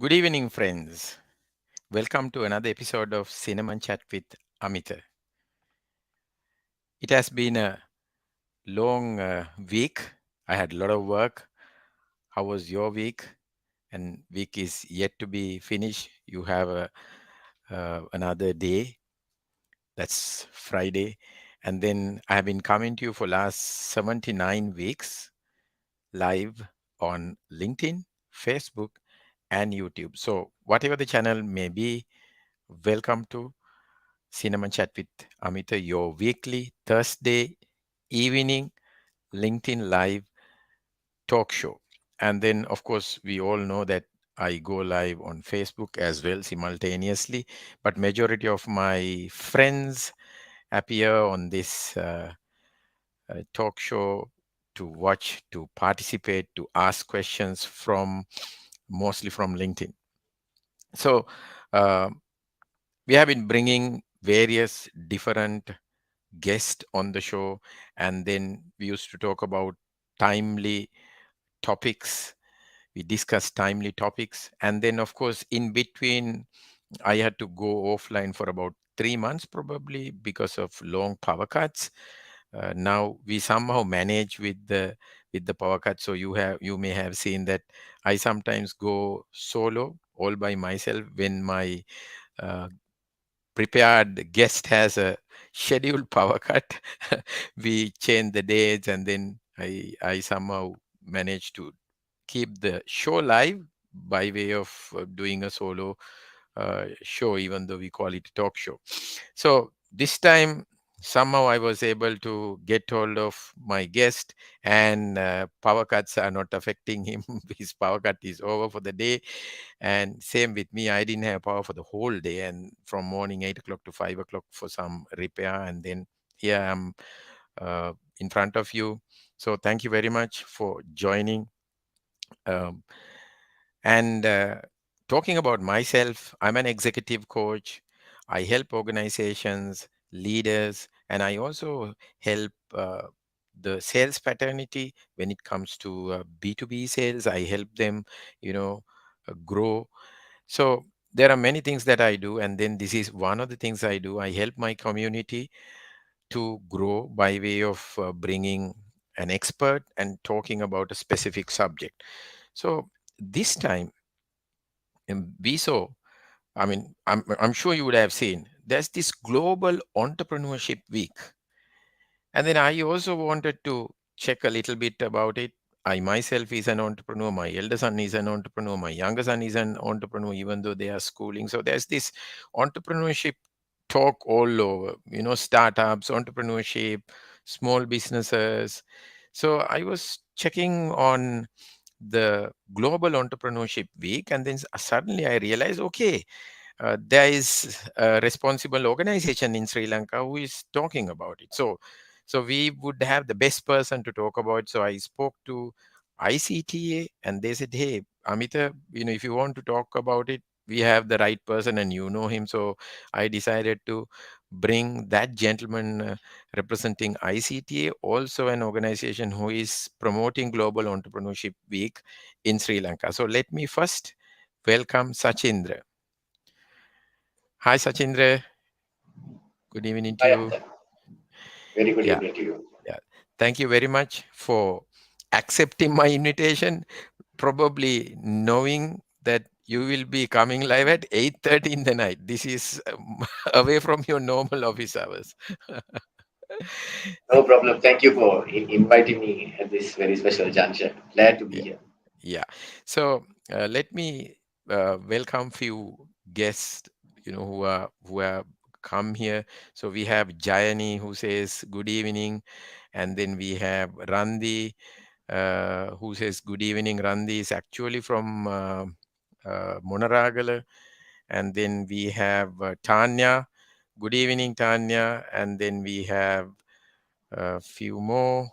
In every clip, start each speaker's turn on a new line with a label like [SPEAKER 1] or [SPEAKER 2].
[SPEAKER 1] Good evening, friends. Welcome to another episode of Cinema Chat with Amita. It has been a long week. I had a lot of work. How was your week? And week is yet to be finished. You have another day. That's Friday. And then I have been coming to you for last 79 weeks live on LinkedIn, Facebook, and YouTube. So whatever the channel may be, welcome to Cinema Chat with Amita, your weekly Thursday evening LinkedIn Live talk show. And then, of course, we all know that I go live on Facebook as well simultaneously, but majority of my friends appear on this talk show to watch, to participate, to ask questions from mostly from LinkedIn. So uh, we have been bringing various different guest on the show, and then we used to talk about timely topics. We discussed timely topics, and then of course in between I had to go offline for about 3 months probably because of long power cuts. Now we somehow manage with the power cut, so you may have seen that I sometimes go solo all by myself when my uh, prepared guest has a scheduled power cut. We change the dates, and then I somehow manage to keep the show live by way of doing a solo show, even though we call it a talk show. So this time, somehow I was able to get hold of my guest, and power cuts are not affecting him. His power cut is over for the day, and same with me. I didn't have power for the whole day, and from morning 8 o'clock to 5 o'clock for some repair, and then here I'm in front of you. So thank you very much for joining. Um, and talking about myself, I'm an executive coach. I help organizations, leaders, and I also help the sales fraternity when it comes to B2B sales. I help them, grow. So there are many things that I do, and then this is one of the things I do. I help my community to grow by way of bringing an expert and talking about a specific subject. So this time we saw, I mean, I'm sure you would have seen, there's this Global Entrepreneurship Week. And then I also wanted to check a little bit about it. I myself is an entrepreneur. My elder son is an entrepreneur. My younger son is an entrepreneur, even though they are schooling. So there's this entrepreneurship talk all over, startups, entrepreneurship, small businesses. So I was checking on the Global Entrepreneurship Week, and then suddenly I realized, okay, there is a responsible organization in Sri Lanka who is talking about it. So we would have the best person to talk about. So I spoke to ICTA, and they said, "Hey, Amita, if you want to talk about it, we have the right person, and you know him." So I decided to bring that gentleman representing ICTA, also an organization who is promoting Global Entrepreneurship Week in Sri Lanka. So let me first welcome Sachindra. Hi, Sachindra. Good evening to
[SPEAKER 2] Hi,
[SPEAKER 1] you.
[SPEAKER 2] Amita. Very good
[SPEAKER 1] Yeah,
[SPEAKER 2] evening to you.
[SPEAKER 1] yeah. Thank you very much for accepting my invitation, probably knowing that you will be coming live at 8:30 in the night. This is away from your normal office hours.
[SPEAKER 2] No problem. Thank you for inviting me at this very special juncture. Glad to be
[SPEAKER 1] Yeah,
[SPEAKER 2] here.
[SPEAKER 1] yeah. So let me welcome few guests, who are come here. So we have Jayani who says good evening, and then we have Randi who says good evening. Randi is actually from Monaragala, and then we have Tanya. Good evening, Tanya, and then we have a few more.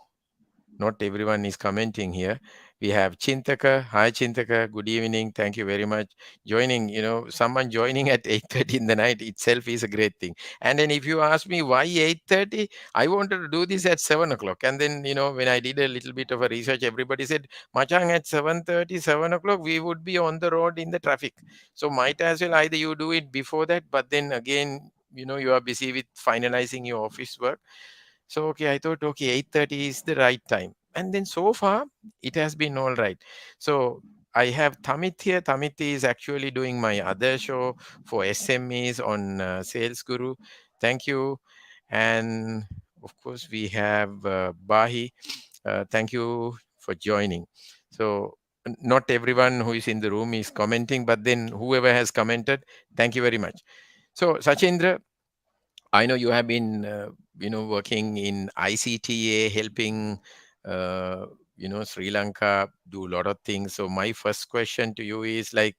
[SPEAKER 1] Not everyone is commenting here. We have Chintaka. Hi, Chintaka. Good evening. Thank you very much. Joining, someone joining at 8:30 in the night itself is a great thing. And then if you ask me why 8:30, I wanted to do this at 7 o'clock. And then, when I did a little bit of a research, everybody said, Machang, at 7:30, 7 o'clock, we would be on the road in the traffic. So might as well either you do it before that, but then again, you are busy with finalizing your office work. So okay, I thought okay, 8:30 is the right time. And then so far it has been all right. So I have Tamit here. Tamit is actually doing my other show for SMEs on Sales Guru. Thank you. And of course we have Bahi. Thank you for joining. So not everyone who is in the room is commenting, but then whoever has commented, thank you very much. So Sachindra, I know you have been, working in ICTA, helping, Sri Lanka do a lot of things. So my first question to you is like,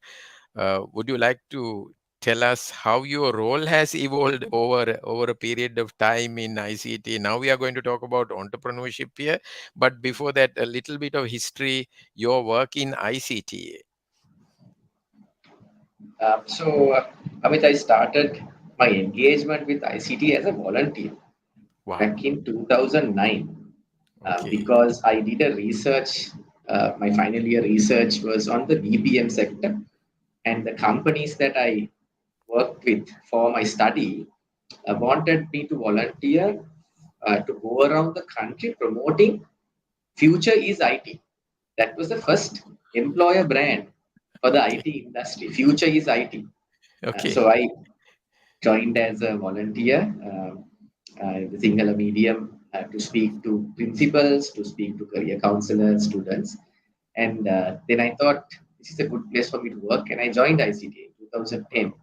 [SPEAKER 1] would you like to tell us how your role has evolved over a period of time in ICTA? Now we are going to talk about entrepreneurship here, but before that, a little bit of history, your work in ICTA.
[SPEAKER 2] Amit, I started my engagement with ICT as a volunteer
[SPEAKER 1] Wow.
[SPEAKER 2] back in 2009
[SPEAKER 1] Okay.
[SPEAKER 2] because I did a research. My final year research was on the BPM sector, and the companies that I worked with for my study wanted me to volunteer to go around the country promoting Future is IT. That was the first employer brand for the
[SPEAKER 1] Okay.
[SPEAKER 2] IT industry. Future is IT.
[SPEAKER 1] Okay.
[SPEAKER 2] So I joined as a volunteer, the Sinhala medium, to speak to principals, to speak to career counselors, students. And then I thought this is a good place for me to work, and I joined ICT in 2010.
[SPEAKER 1] Wow.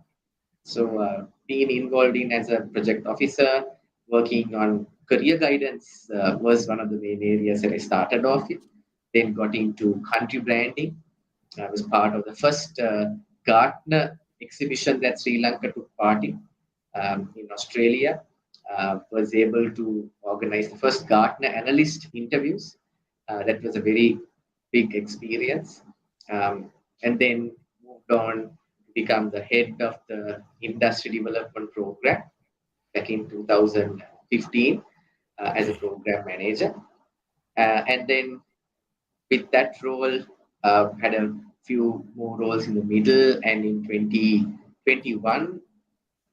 [SPEAKER 2] So, being involved in as a project officer, working on career guidance was one of the main areas that I started off with. Then got into country branding. I was part of the first Gartner exhibition that Sri Lanka took part in Australia. Was able to organize the first Gartner analyst interviews. That was a very big experience. And then moved on to become the head of the industry development program back in 2015 as a
[SPEAKER 1] Okay.
[SPEAKER 2] program manager. And then with that role, had a few more roles in the middle, and in 2021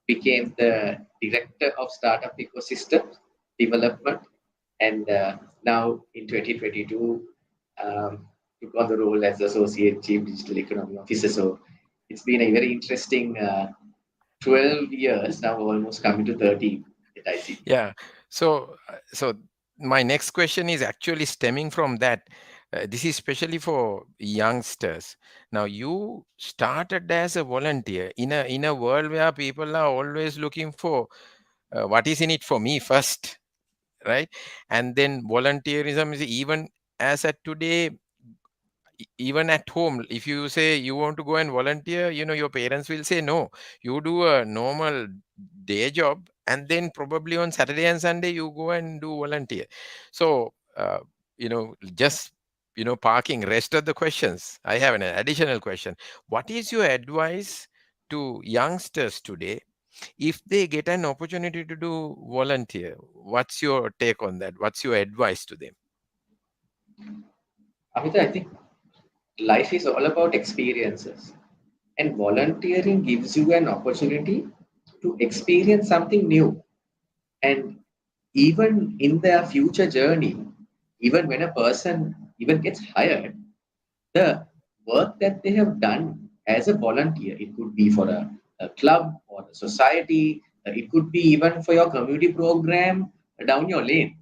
[SPEAKER 2] became the director of startup ecosystem development, and now in 2022 took on the role as associate chief digital economy officer. So it's been a very interesting 12 years now, almost coming to 30 at ICT.
[SPEAKER 1] Yeah. So my next question is actually stemming from that. This is especially for youngsters. Now, you started as a volunteer in a world where people are always looking for what is in it for me first, right? And then volunteerism is even as at today, even at home, if you say you want to go and volunteer, your parents will say no, you do a normal day job, and then probably on Saturday and Sunday you go and do volunteer. So just parking rest of the questions, I have an additional question. What is your advice to youngsters today if they get an opportunity to do volunteer? What's your take on that? What's your advice to them?
[SPEAKER 2] Amita, I think life is all about experiences, and volunteering gives you an opportunity to experience something new. And even in their future journey, even when a person even gets hired, the work that they have done as a volunteer, it could be for a club or a society, it could be even for your community program down your lane,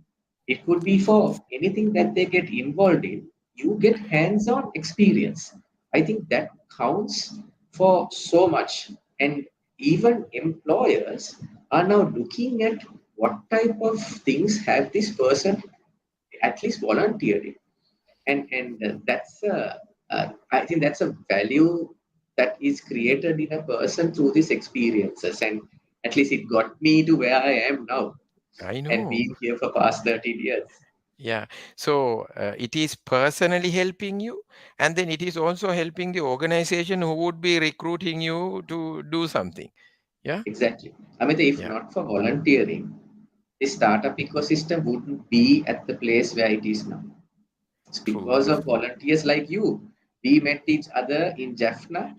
[SPEAKER 2] it could be for anything that they get involved in. You get hands on experience. I think that counts for so much. And even employers are now looking at what type of things have this person at least volunteered in. And I think that's a value that is created in a person through these experiences. And at least it got me to where I am now
[SPEAKER 1] I
[SPEAKER 2] and
[SPEAKER 1] know.
[SPEAKER 2] being here for past 13 years.
[SPEAKER 1] Yeah. So it is personally helping you, and then it is also helping the organization who would be recruiting you to do something. Yeah.
[SPEAKER 2] Exactly. I mean, if
[SPEAKER 1] Yeah.
[SPEAKER 2] not for volunteering, the startup ecosystem wouldn't be at the place where it is now. It's
[SPEAKER 1] True.
[SPEAKER 2] because of volunteers like you. We met each other in Jaffna.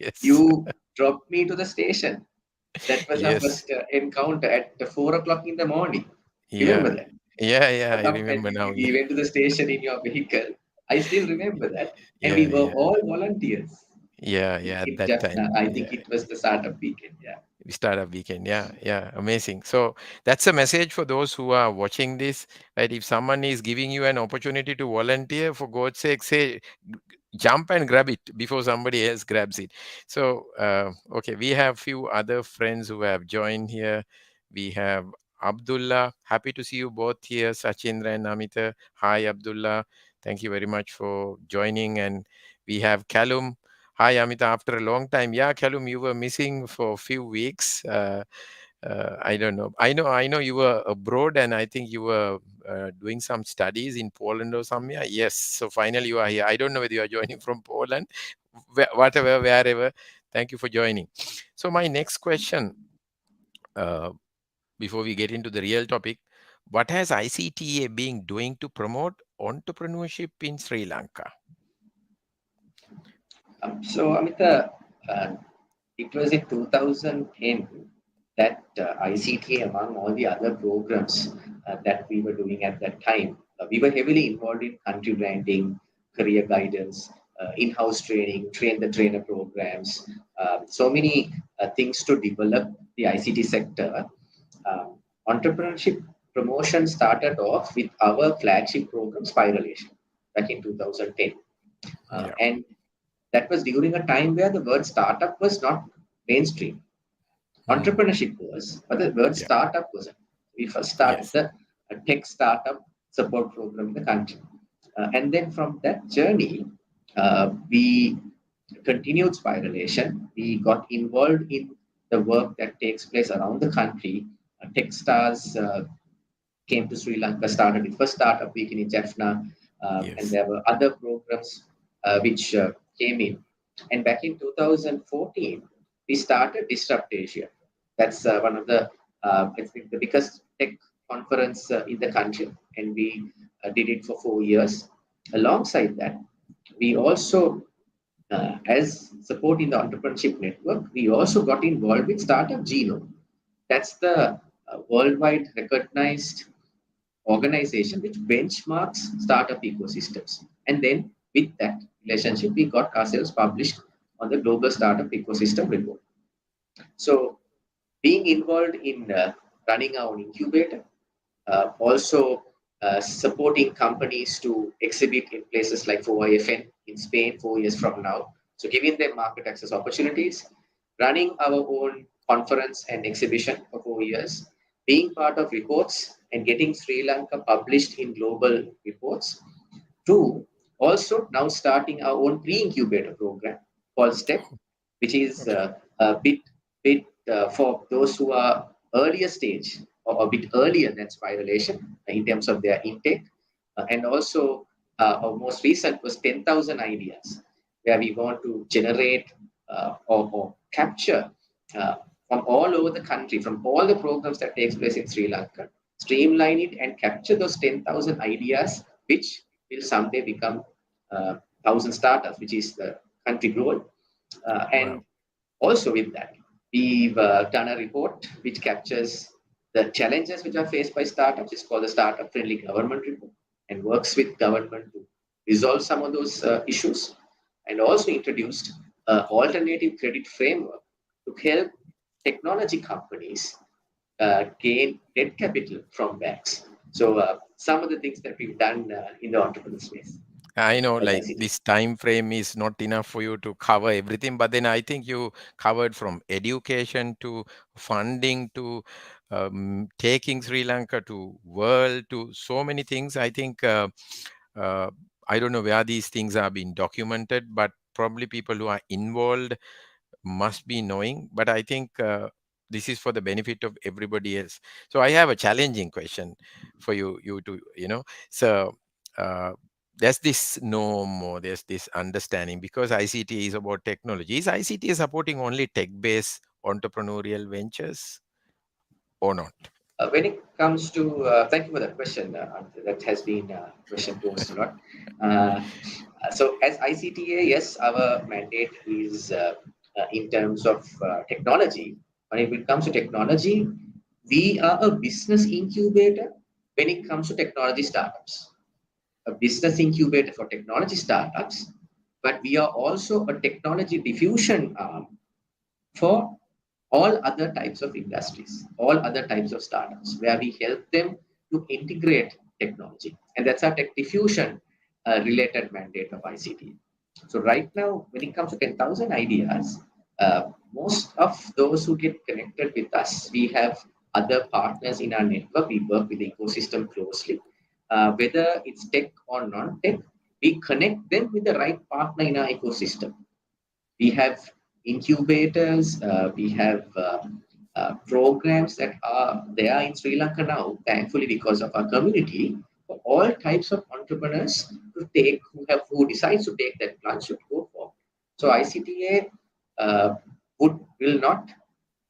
[SPEAKER 1] Yes.
[SPEAKER 2] You dropped me to the station. That was our
[SPEAKER 1] Yes.
[SPEAKER 2] first encounter at 4 o'clock in the morning.
[SPEAKER 1] Yeah.
[SPEAKER 2] Remember that?
[SPEAKER 1] Yeah. Yeah. I
[SPEAKER 2] And
[SPEAKER 1] remember now.
[SPEAKER 2] we went to the station in your vehicle. I still remember that. And we
[SPEAKER 1] Yeah.
[SPEAKER 2] were
[SPEAKER 1] Yeah.
[SPEAKER 2] all volunteers
[SPEAKER 1] Yeah. Yeah. At
[SPEAKER 2] in
[SPEAKER 1] that
[SPEAKER 2] Jaffna.
[SPEAKER 1] time.
[SPEAKER 2] I think
[SPEAKER 1] Yeah.
[SPEAKER 2] it was the startup weekend. Yeah.
[SPEAKER 1] We start a weekend. Yeah, yeah, amazing. So that's a message for those who are watching this. Right, if someone is giving you an opportunity to volunteer, for God's sake, say jump and grab it before somebody else grabs it. So okay, we have few other friends who have joined here. We have Abdullah. Happy to see you both here, Sachindra and Amita. Hi, Abdullah. Thank you very much for joining. And we have Callum. Hi, Amita. After a long time, yeah, Callum, you were missing for a few weeks. I don't know. I know you were abroad, and I think you were doing some studies in Poland or somewhere. Yes. So finally, you are here. I don't know whether you are joining from Poland, whatever, wherever. Thank you for joining. So my next question, uh, before we get into the real topic, what has ICTA been doing to promote entrepreneurship in Sri Lanka?
[SPEAKER 2] So, Amita, uh, it was in 2010 that ICTA, among all the other programs that we were doing at that time, we were heavily involved in country branding, career guidance, in-house training, train the trainer programs, so many things to develop the ICT sector. Entrepreneurship promotion started off with our flagship program, Spiralation, back in 2010.
[SPEAKER 1] Yeah.
[SPEAKER 2] And that was during a time where the word startup was not mainstream.
[SPEAKER 1] Hmm.
[SPEAKER 2] Entrepreneurship was, but the word
[SPEAKER 1] Yeah.
[SPEAKER 2] startup wasn't. We first started
[SPEAKER 1] Yes.
[SPEAKER 2] the tech startup support program in the country. And then from that journey, we continued spiralation. We got involved in the work that takes place around the country. Techstars came to Sri Lanka, started the first startup week in Jaffna, and
[SPEAKER 1] Yes.
[SPEAKER 2] there were other programs which came in. And back in 2014, we started Disrupt Asia. That's one of I think the biggest tech conference in the country, and we did it for 4 years. Alongside that, we also, as supporting the entrepreneurship network, we also got involved with Startup Genome. That's the worldwide recognized organization which benchmarks startup ecosystems. And then with that relationship, we got ourselves published on the Global Startup Ecosystem Report. So being involved in running our own incubator, also supporting companies to exhibit in places like 4IFN in Spain 4 years from now. So giving them market access opportunities, running our own conference and exhibition for 4 years, being part of reports and getting Sri Lanka published in global reports. Two, also now starting our own pre-incubator program called STEP, which is
[SPEAKER 1] Okay.
[SPEAKER 2] a bit for those who are earlier stage or a bit earlier than spiralation in terms of their intake. And also, our most recent was 10,000 ideas, where we want to generate or capture from all over the country, from all the programs that takes place in Sri Lanka, streamline it and capture those 10,000 ideas, which will someday become 1,000 startups, which is the country goal. And
[SPEAKER 1] Wow.
[SPEAKER 2] also with that, we've done a report which captures the challenges which are faced by startups. It's called the Startup Friendly Government Report and works with government to resolve some of those issues, and also introduced alternative credit framework to help technology companies gain debt capital from banks. So some of the things that we've done in the entrepreneur space
[SPEAKER 1] I know,
[SPEAKER 2] as
[SPEAKER 1] like
[SPEAKER 2] ICT.
[SPEAKER 1] this time frame is not enough for you to cover everything, but then I think you covered from education to funding to taking Sri Lanka to world to so many things. I think uh, I don't know where these things are being documented, but probably people who are involved must be knowing. But I think this is for the benefit of everybody else. So I have a challenging question for you to, so uh, there's this norm, or there's this understanding, because ICT is about technology. Is ICT supporting only tech-based entrepreneurial ventures or not?
[SPEAKER 2] When it comes to, thank you for that question. That has been a question posed a lot. Uh, so, as ICTA, yes, our mandate is in terms of technology. When it comes to technology, we are a business incubator when it comes to technology startups. A business incubator for technology startups, but we are also a technology diffusion arm for all other types of industries, all other types of startups, where we help them to integrate technology. And that's our tech diffusion related mandate of ICT. So right now, when it comes to 10,000 ideas, most of those who get connected with us, we have other partners in our network. We work with the ecosystem closely. Whether it's tech or non-tech, we connect them with the right partner in our ecosystem. We have incubators, we have programs that are there in Sri Lanka now, thankfully because of our community, for all types of entrepreneurs to take who decides to take that plunge should go for. So ICTA will not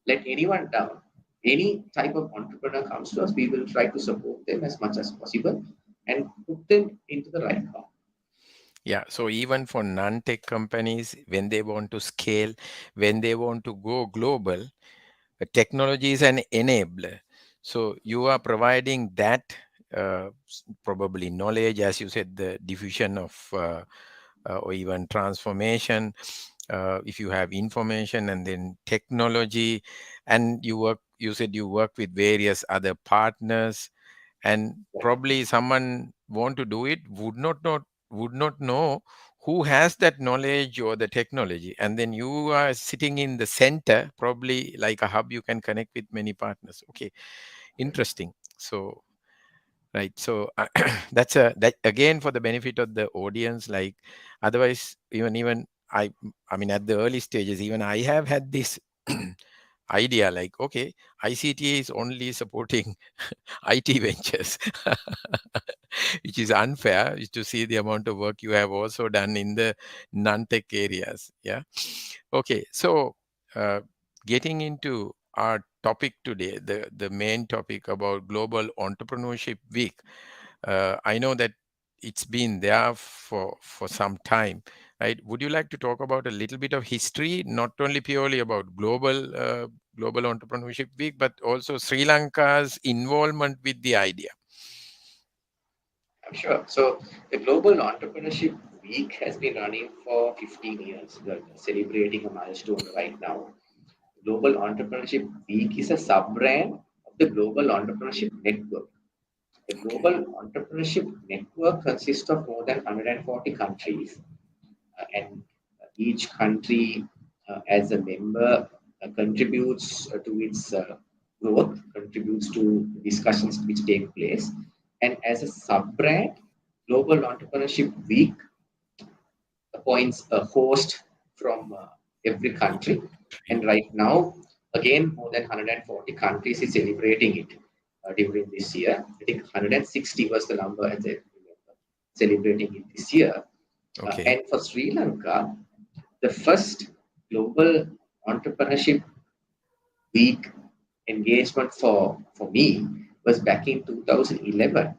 [SPEAKER 2] let anyone down. Any type of entrepreneur comes to us, we will try to support them as much as possible and put them into the right path.
[SPEAKER 1] Yeah, so even for non-tech companies, when they want to scale, when they want to go global, technology is an enabler. So you are providing that probably knowledge, as you said, the diffusion of or even transformation. If you have information and then technology, and you said you work with various other partners, and probably someone want to do it would not know who has that knowledge or the technology, and then you are sitting in the center, probably like a hub, you can connect with many partners. Okay, interesting. So right, so that again for the benefit of the audience, like, otherwise, even I mean, at the early stages, even I have had this idea, like, okay, ICTA is only supporting IT ventures, which is unfair to see the amount of work you have also done in the non-tech areas. Yeah. Okay. So, uh, getting into our topic today, the main topic about Global Entrepreneurship Week. I know that it's been there for some time, right? Would you like to talk about a little bit of history, not only purely about Global Entrepreneurship Week, but also Sri Lanka's involvement with the idea?
[SPEAKER 2] Sure. So the Global Entrepreneurship Week has been running for 15 years. We're celebrating a milestone right now. Global Entrepreneurship Week is a sub-brand of the Global Entrepreneurship Network. The Global Entrepreneurship Network consists of more than 140 countries, and each country, as a member, contributes to its growth, contributes to discussions which take place. And as a sub brand, Global Entrepreneurship Week appoints a host from every country. And right now, again, more than 140 countries is celebrating it during this year. I think 160 was the number as I remember, celebrating it this year.
[SPEAKER 1] Okay.
[SPEAKER 2] And for Sri Lanka, the first global entrepreneurship week engagement for me was back in 2011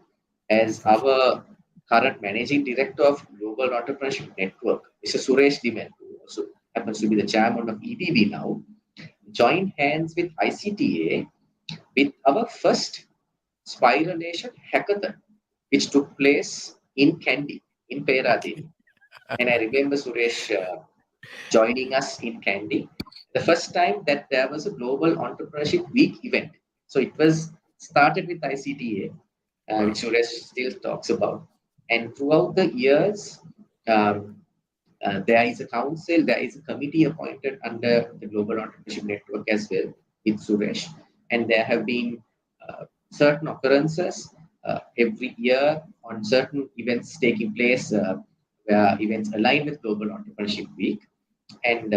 [SPEAKER 2] as our current managing director of Global Entrepreneurship Network, Mr. Suresh Dimen, who also happens to be the chairman of EBB now, joined hands with ICTA with our first spiralation hackathon, which took place in Kandy, in
[SPEAKER 1] Okay.
[SPEAKER 2] Peradeniya. And I remember Suresh joining us in Kandy. The first time that there was a Global Entrepreneurship Week event. So it was started with ICTA, which
[SPEAKER 1] Wow.
[SPEAKER 2] Suresh still talks about. And throughout the years, um, there is a council, there is a committee appointed under the Global Entrepreneurship Network as well with Suresh. And there have been certain occurrences every year on certain events taking place where events align with Global Entrepreneurship Week. And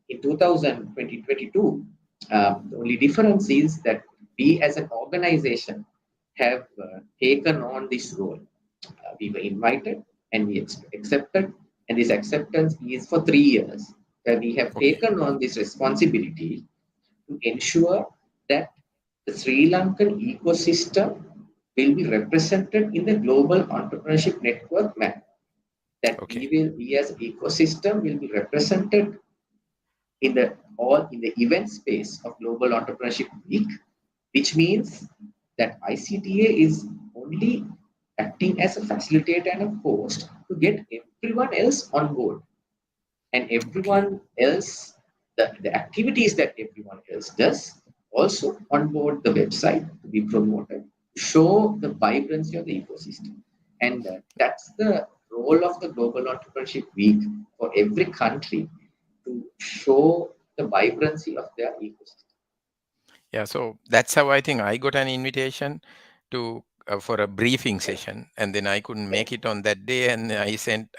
[SPEAKER 2] in 2022, The only difference is that we as an organization have taken on this role. We were invited and we accepted, and this acceptance is for 3 years. We have
[SPEAKER 1] Okay.
[SPEAKER 2] taken on this responsibility to ensure that the Sri Lankan ecosystem will be represented in the global entrepreneurship network map. That
[SPEAKER 1] Okay.
[SPEAKER 2] we as ecosystem will be represented in the event space of Global Entrepreneurship Week, which means that ICTA is only acting as a facilitator and a host to get everyone else on board, and
[SPEAKER 1] Okay.
[SPEAKER 2] everyone else, the activities that everyone else does also onboard the website to be promoted, show the vibrancy of the ecosystem. And that's the role of the Global Entrepreneurship Week for every country, to show the vibrancy of their ecosystem.
[SPEAKER 1] Yeah, so that's how I think I got an invitation to for a briefing
[SPEAKER 2] Right?
[SPEAKER 1] session, and then I couldn't
[SPEAKER 2] Right.
[SPEAKER 1] make it on that day, and I said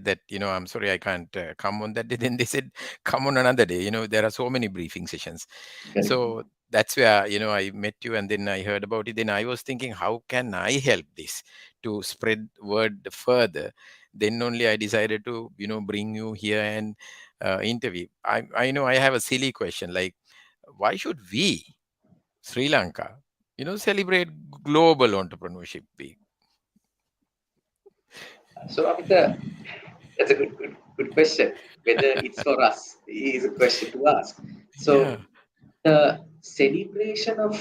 [SPEAKER 1] that, I'm sorry, I can't come on that day. Then they said, come on another day. There are so many briefing sessions.
[SPEAKER 2] Correct.
[SPEAKER 1] So that's where I met you, and then I heard about it. Then I was thinking, how can I help this to spread word further? Then only I decided to bring you here and interview. I know I have a silly question, like, why should we, Sri Lanka, celebrate Global Entrepreneurship Week?
[SPEAKER 2] So, Amita, that's a good question. Whether it's for us is a question to ask.
[SPEAKER 1] Yeah.
[SPEAKER 2] So, the celebration of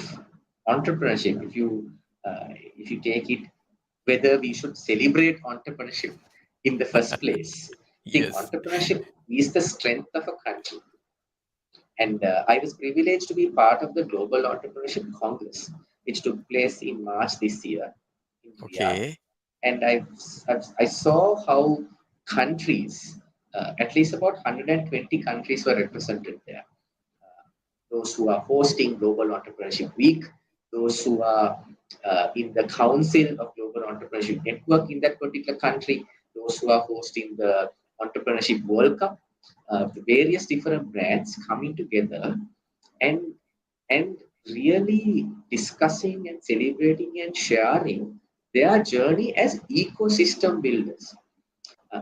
[SPEAKER 2] entrepreneurship, if you take it, whether we should celebrate entrepreneurship in the first place. See,
[SPEAKER 1] Yes.
[SPEAKER 2] entrepreneurship is the strength of a country, and I was privileged to be part of the Global Entrepreneurship Congress, which took place in March this year in Riyadh.
[SPEAKER 1] Okay.
[SPEAKER 2] And I saw how countries, at least about 120 countries were represented there. Those who are hosting Global Entrepreneurship Week, those who are in the Council of Global Entrepreneurship Network in that particular country, those who are hosting the Entrepreneurship World Cup, the various different brands coming together and and really discussing and celebrating and sharing their journey as ecosystem builders.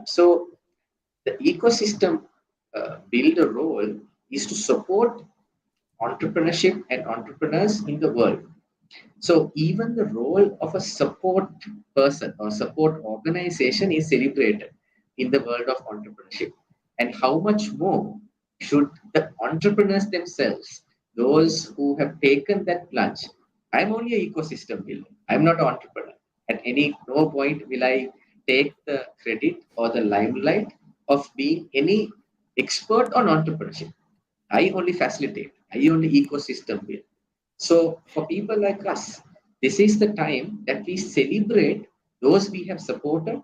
[SPEAKER 2] So the ecosystem builder role is to support entrepreneurship and entrepreneurs in the world. So even the role of a support person or support organization is celebrated in the world of entrepreneurship. And how much more should the entrepreneurs themselves, those who have taken that plunge? I'm only an ecosystem builder. I'm not an entrepreneur. At any no point will I take the credit or the limelight of being any expert on entrepreneurship. I only facilitate. I only ecosystem build. So for people like us, this is the time that we celebrate those we have supported,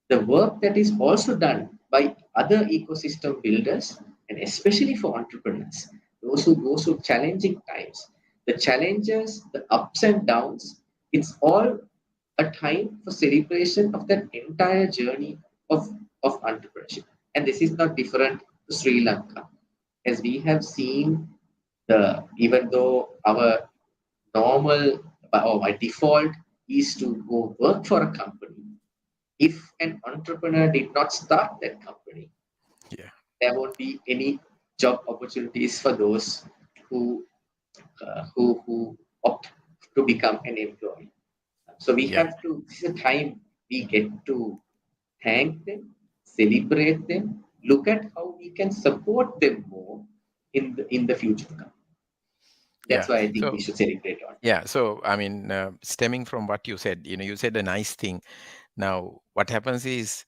[SPEAKER 2] the work that is also done by other ecosystem builders, and especially for entrepreneurs, those who go through challenging times. The challenges, the ups and downs, it's all a time for celebration of that entire journey of entrepreneurship. And this is not different to Sri Lanka. As we have seen, even though our normal or my default is to go work for a company, if an entrepreneur did not start that company,
[SPEAKER 1] Yeah.
[SPEAKER 2] there won't be any job opportunities for those who who opt to become an employee. So we
[SPEAKER 1] Yeah.
[SPEAKER 2] have to. This is a time we get to thank them, celebrate them, look at how we can support them more in the future to come. That's
[SPEAKER 1] Yeah.
[SPEAKER 2] why I think we
[SPEAKER 1] So,
[SPEAKER 2] should celebrate on.
[SPEAKER 1] yeah. So, I mean, stemming from what you said, you said a nice thing. Now, what happens is,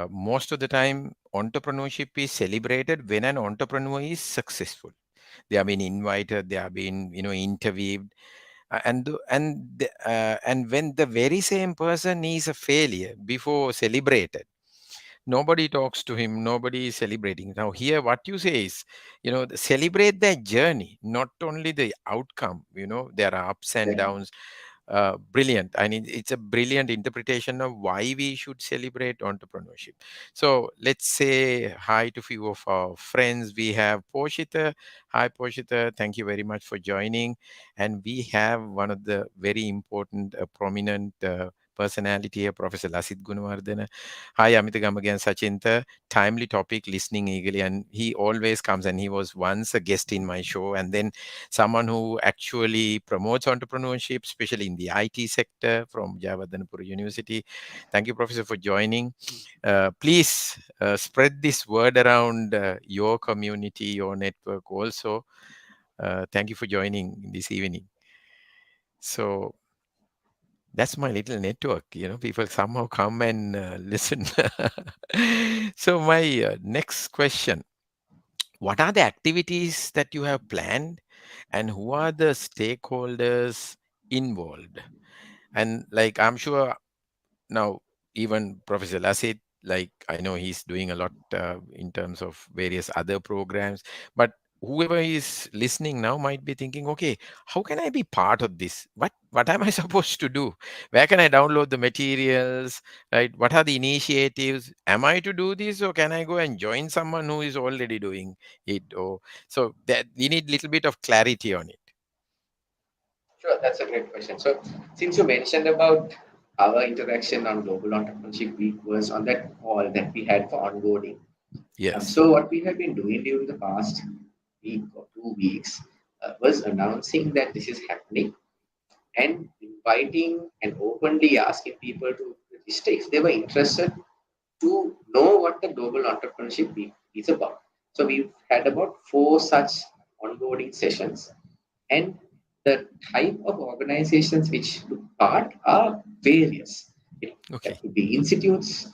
[SPEAKER 1] most of the time, entrepreneurship is celebrated when an entrepreneur is successful. They have been invited, they have been, interviewed, and when the very same person is a failure before celebrated, nobody talks to him, nobody is celebrating. Now here what you say is, celebrate their journey, not only the outcome. There are ups and
[SPEAKER 2] Exactly.
[SPEAKER 1] downs. brilliant. I mean, it's a brilliant interpretation of why we should celebrate entrepreneurship. So let's say hi to few of our friends. We have Poshita. Hi, Poshita. Thank you very much for joining. And we have one of the very important, prominent personality here, Professor Lasit Gunawardena. Hi, Amita Gamagan Sachinta. Timely topic, listening eagerly. And he always comes, and he was once a guest in my show. And then someone who actually promotes entrepreneurship, especially in the IT sector from Jawaharlal University. Thank you, Professor, for joining. Please spread this word around your community, your network also. Thank you for joining this evening. So that's my little network. People somehow come and listen. So my next question: what are the activities that you have planned, and who are the stakeholders involved? And like, I'm sure now, even Professor Lasit, like, I know he's doing a lot in terms of various other programs, but whoever is listening now might be thinking, okay, how can I be part of this? What am I supposed to do? Where can I download the materials? Right? What are the initiatives? Am I to do this, or can I go and join someone who is already doing it? Or so that we need a little bit of clarity on it.
[SPEAKER 2] Sure, that's a great question. So, since you mentioned about our interaction on Global Entrepreneurship Week was on that call that we had for onboarding.
[SPEAKER 1] Yes.
[SPEAKER 2] So, what we have been doing during the past week or 2 weeks was announcing that this is happening and inviting and openly asking people to register if they were interested to know what the Global Entrepreneurship Week is about. So we've had about 4 such onboarding sessions, and the type of organizations which took part are various. That
[SPEAKER 1] Okay.
[SPEAKER 2] could be institutes,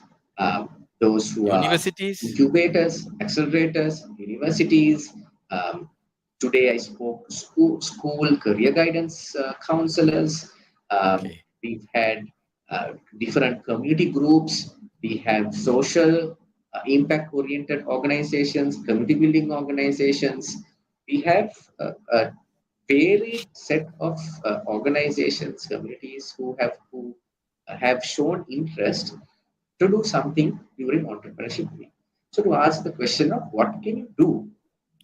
[SPEAKER 2] those who are
[SPEAKER 1] Universities.
[SPEAKER 2] incubators, accelerators, universities. Um, Today I spoke to school career guidance counselors.
[SPEAKER 1] Okay.
[SPEAKER 2] We've had different community groups. We have social impact oriented organizations, community building organizations. We have a varied set of organizations, communities who have shown interest to do something during entrepreneurship week. So to ask the question of what can you do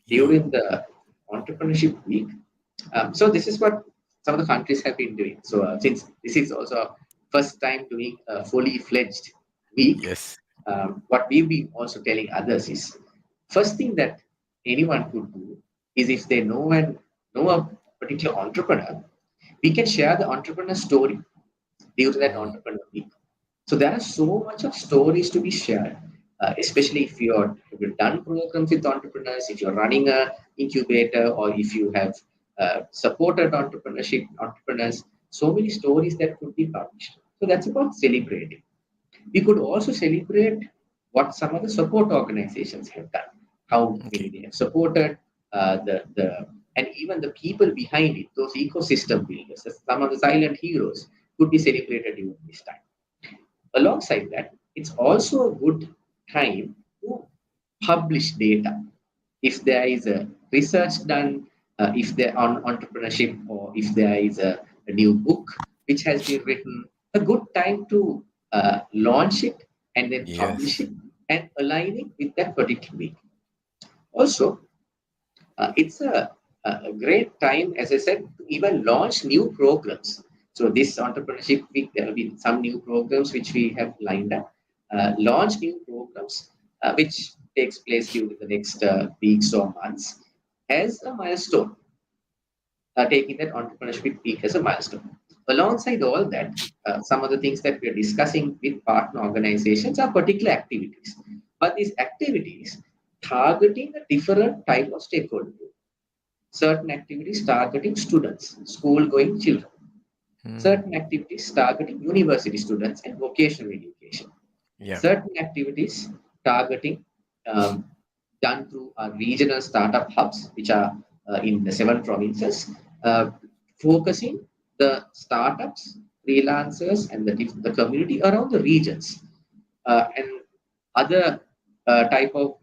[SPEAKER 1] Yeah.
[SPEAKER 2] during the entrepreneurship week, so this is what some of the countries have been doing. So since this is also our first time doing a fully fledged week,
[SPEAKER 1] Yes.
[SPEAKER 2] what we've been also telling others is first thing that anyone could do is if they know a particular entrepreneur, we can share the entrepreneur story during that
[SPEAKER 1] Mm.
[SPEAKER 2] entrepreneur week. So there are so much of stories to be shared, especially if you've done programs with entrepreneurs, if you're running a incubator, or if you have supported entrepreneurs. So many stories that could be published. So that's about celebrating. We could also celebrate what some of the support organizations have done, how many
[SPEAKER 1] Okay.
[SPEAKER 2] they have supported, the and even the people behind it, those ecosystem builders, some of the silent heroes could be celebrated during this time. Alongside that, it's also a good time to publish data. If there is a research done, if there on entrepreneurship, or if there is a new book which has been written, a good time to launch it and then publish
[SPEAKER 1] Yes.
[SPEAKER 2] it and align it with that particular week. Also, it's a great time, as I said, to even launch new programs. So this entrepreneurship week, there will be some new programs which we have lined up. Launch new programs which takes place during the next weeks or months as a milestone, taking that entrepreneurship week as a milestone. Alongside all that, some of the things that we are discussing with partner organizations are particular activities. But these activities targeting a different type of stakeholder, certain activities targeting students, school going children,
[SPEAKER 1] Mm.
[SPEAKER 2] certain activities targeting university students and vocational education,
[SPEAKER 1] Yeah.
[SPEAKER 2] certain activities targeting um, done through our regional startup hubs, which are in the 7 provinces, uh, focusing the startups, freelancers, and the community around the regions, and other type of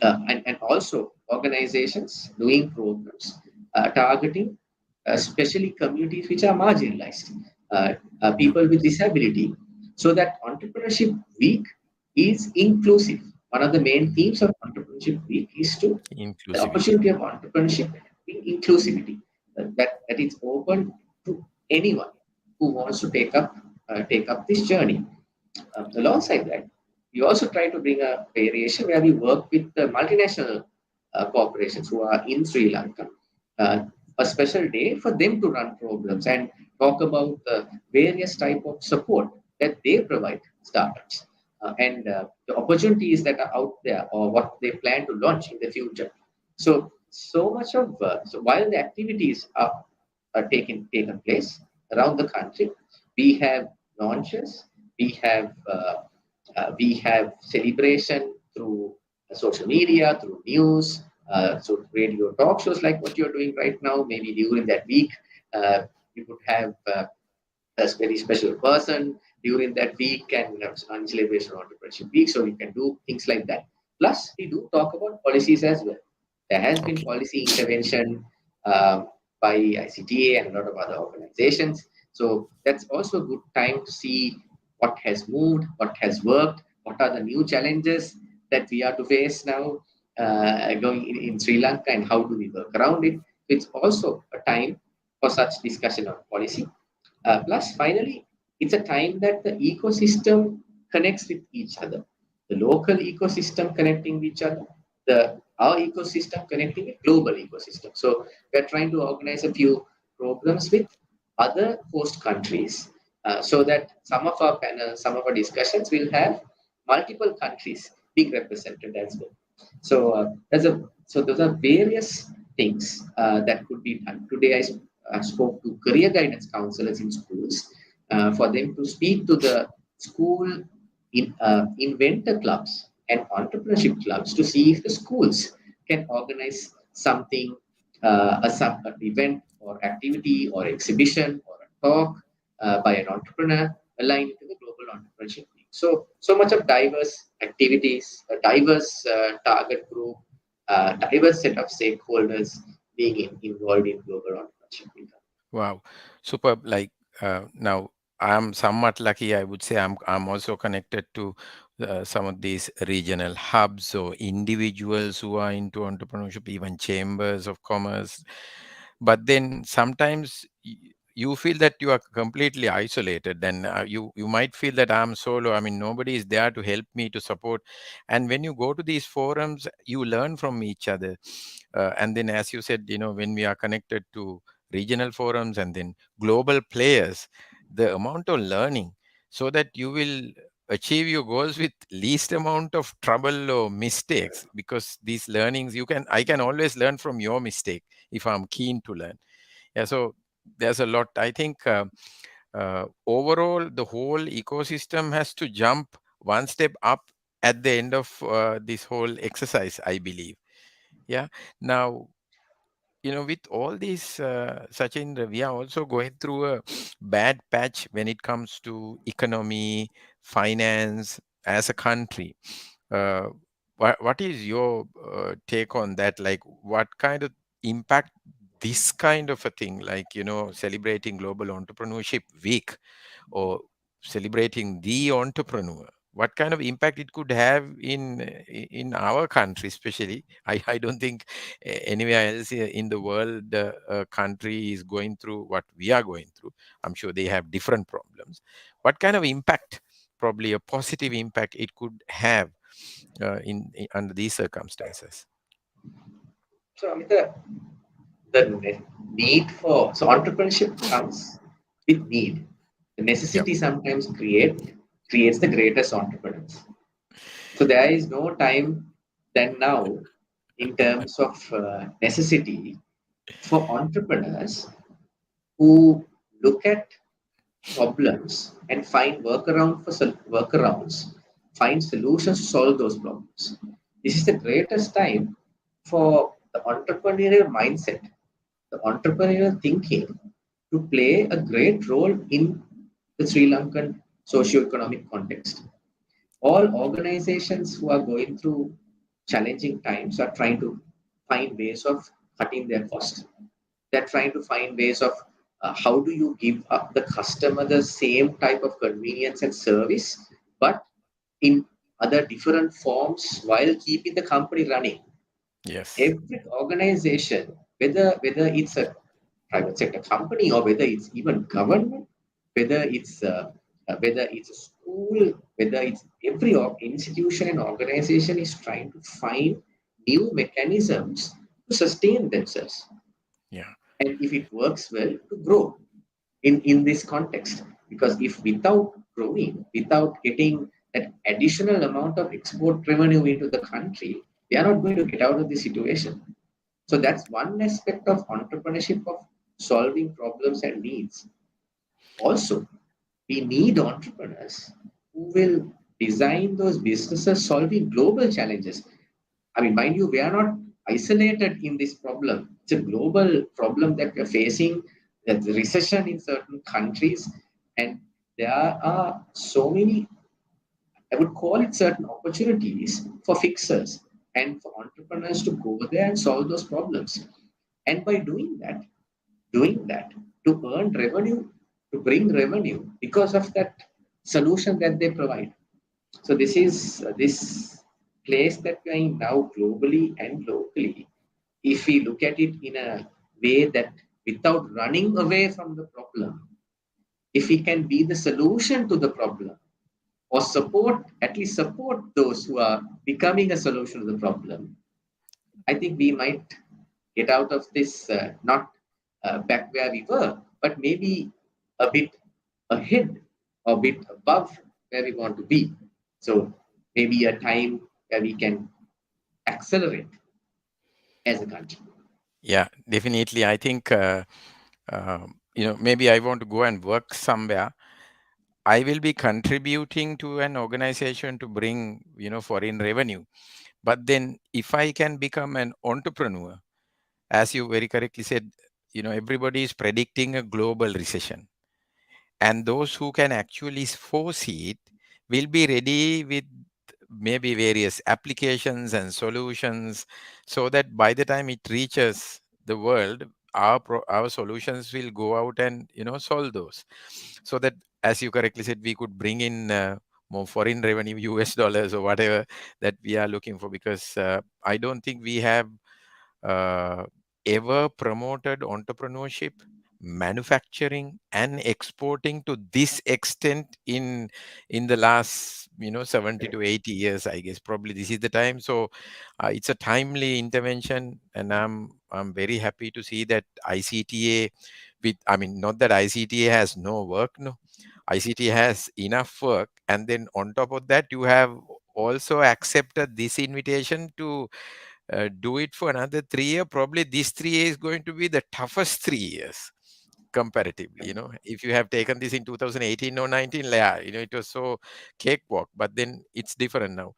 [SPEAKER 2] and also organizations doing programs targeting especially communities which are marginalized,
[SPEAKER 1] Yeah.
[SPEAKER 2] people with disability, so that Entrepreneurship Week is inclusive. One of the main themes of Entrepreneurship Week is to the
[SPEAKER 1] Inclusivity.
[SPEAKER 2] opportunity of entrepreneurship being inclusivity, that it's open to anyone who wants to take up this journey. Alongside that, we also try to bring a variation where we work with the multinational corporations who are in Sri Lanka, uh, a special day for them to run programs and talk about the various type of support that they provide startups, and the opportunities that are out there or what they plan to launch in the future. So much of so while the activities are taken place around the country, we have launches, we have celebration through social media, through news, so radio talk shows like what you're doing right now. Maybe during that week, you could have a very special person during that week and on celebration of entrepreneurship week. So you can do things like that. Plus, we do talk about policies as well. There has been
[SPEAKER 1] Okay.
[SPEAKER 2] policy intervention by ICTA and a lot of other organizations. So that's also a good time to see what has moved, what has worked, what are the new challenges that we are to face now going in Sri Lanka, and how do we work around it. It's also a time for such discussion on policy. Plus, finally, it's a time that the ecosystem connects with each other. The local ecosystem connecting with each other, the our ecosystem connecting with global ecosystem. So we're trying to organize a few programs with other host countries, so that some of our panels, some of our discussions will have multiple countries being represented as well. So those are various things that could be done. Today, I spoke to career guidance counselors in schools for them to speak to the school inventor clubs and entrepreneurship clubs to see if the schools can organize something, an event or activity or exhibition or a talk by an entrepreneur aligned to the Global Entrepreneurship Week. So much of diverse activities, a diverse target group, diverse set of stakeholders being involved in Global Entrepreneurship Week.
[SPEAKER 1] Wow, superb. Like now, I'm somewhat lucky. I would say I'm also connected to some of these regional hubs or individuals who are into entrepreneurship, even chambers of commerce. But then sometimes you feel that you are completely isolated. Then you might feel that I'm solo. I mean, nobody is there to help me to support. And when you go to these forums, you learn from each other. And then, as you said, when we are connected to regional forums and then global players, the amount of learning so that you will achieve your goals with least amount of trouble or mistakes, because these learnings I can always learn from your mistake if I'm keen to learn. Yeah, so there's a lot. I think overall the whole ecosystem has to jump one step up at the end of this whole exercise, I believe. Yeah. Now, with all these, Sachin, we are also going through a bad patch when it comes to economy, finance as a country. Uh, what is your take on that? Like, what kind of impact this kind of a thing, like, celebrating Global Entrepreneurship Week or celebrating the entrepreneur, what kind of impact it could have in our country especially? I don't think anywhere else in the world a country is going through what we are going through. I'm sure they have different problems. What kind of impact, probably a positive impact, it could have under these circumstances?
[SPEAKER 2] So, Amita, the need for so entrepreneurship comes with need. The
[SPEAKER 1] Yep.
[SPEAKER 2] necessity sometimes creates the greatest entrepreneurs. So there is no time than now in terms of necessity for entrepreneurs who look at problems and find workarounds, find solutions to solve those problems. This is the greatest time for the entrepreneurial mindset, the entrepreneurial thinking to play a great role in the Sri Lankan socio-economic context. All organizations who are going through challenging times are trying to find ways of cutting their costs. They're trying to find ways of how do you give up the customer the same type of convenience and service, but in other different forms while keeping the company running.
[SPEAKER 1] Yes.
[SPEAKER 2] Every organization, whether it's a private sector company or whether it's even government, whether it's a school, whether it's every institution and organization is trying to find new mechanisms to sustain themselves,
[SPEAKER 1] Yeah.
[SPEAKER 2] and if it works well, to grow in this context. Because if without growing, without getting that additional amount of export revenue into the country, we are not going to get out of this situation. So that's one aspect of entrepreneurship, of solving problems and needs. Also, we need entrepreneurs who will design those businesses solving global challenges. I mean, mind you, we are not isolated in this problem. It's a global problem that we're facing, the recession in certain countries, and there are so many, I would call it certain opportunities for fixers and for entrepreneurs to go there and solve those problems. And by doing that to earn revenue, to bring revenue because of that solution that they provide. So this is this place that we are in now globally and locally. If we look at it in a way that without running away from the problem, if we can be the solution to the problem or support, at least support those who are becoming a solution to the problem, I think we might get out of this, not back where we were, but maybe a bit ahead or a bit above where we want to be. So maybe a time where we can accelerate as a country.
[SPEAKER 1] Yeah, definitely. I think, maybe I want to go and work somewhere. I will be contributing to an organization to bring, foreign revenue. But then if I can become an entrepreneur, as you very correctly said, everybody is predicting a global recession. And those who can actually foresee it will be ready with maybe various applications and solutions, so that by the time it reaches the world, our solutions will go out and solve those, so that, as you correctly said, we could bring in more foreign revenue, US dollars or whatever that we are looking for. Because I don't think we have uh, ever promoted entrepreneurship, manufacturing, and exporting to this extent in the last 70 to 80 years. I guess probably this is the time. So it's a timely intervention, and I'm very happy to see that ICTA, with, I mean, not that ICTA has no work, no, ICTA has enough work, and then on top of that you have also accepted this invitation to do it for another 3 years. Probably this 3 years is going to be the toughest 3 years comparatively. If you have taken this in 2018 or 19, yeah, it was so cakewalk. But then it's different now.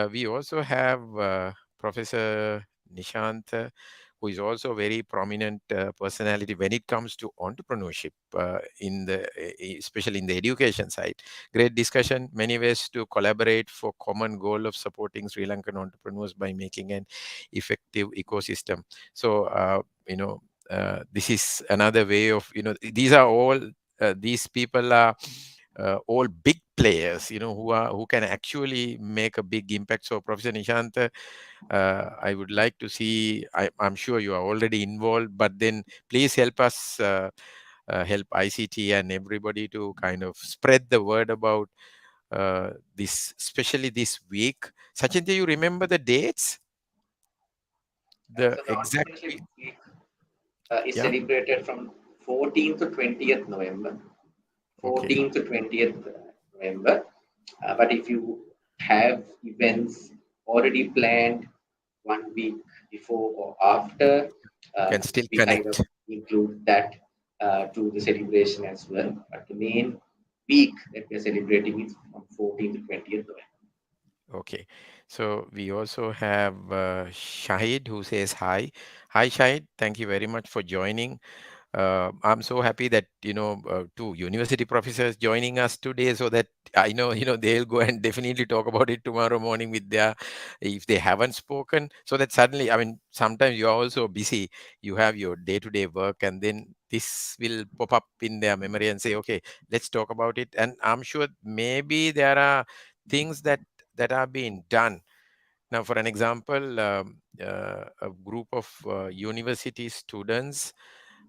[SPEAKER 1] We also have Professor Nishant, who is also a very prominent personality when it comes to entrepreneurship, especially in the education side. Great discussion. Many ways to collaborate for common goal of supporting Sri Lankan entrepreneurs by making an effective ecosystem. So, this is another way of, these are all, these people are all big players, who can actually make a big impact. So, Professor Nishant, I would like to see, I'm sure you are already involved, but then please help us, help ICT and everybody to kind of spread the word about this, especially this week. Sachin, do you remember the dates? The
[SPEAKER 2] So the
[SPEAKER 1] exact
[SPEAKER 2] Entrepreneurship
[SPEAKER 1] week?
[SPEAKER 2] Week is
[SPEAKER 1] Yeah.
[SPEAKER 2] celebrated from 14th to 20th November.
[SPEAKER 1] Okay.
[SPEAKER 2] 14th to 20th November. But if you have events already planned 1 week before or after,
[SPEAKER 1] You can still
[SPEAKER 2] we kind of
[SPEAKER 1] connect.
[SPEAKER 2] include that to the celebration as well. But the main week that we are celebrating is from 14th to 20th November.
[SPEAKER 1] Okay. So we also have Shahid, who says hi. Hi, Shahid. Thank you very much for joining. I'm so happy that two university professors joining us today, so that I know they'll go and definitely talk about it tomorrow morning with their, if they haven't spoken, so that suddenly, I mean, sometimes you are also busy, you have your day-to-day work, and then this will pop up in their memory and say, okay, let's talk about it. And I'm sure maybe there are things that are being done now. For an example, a group of university students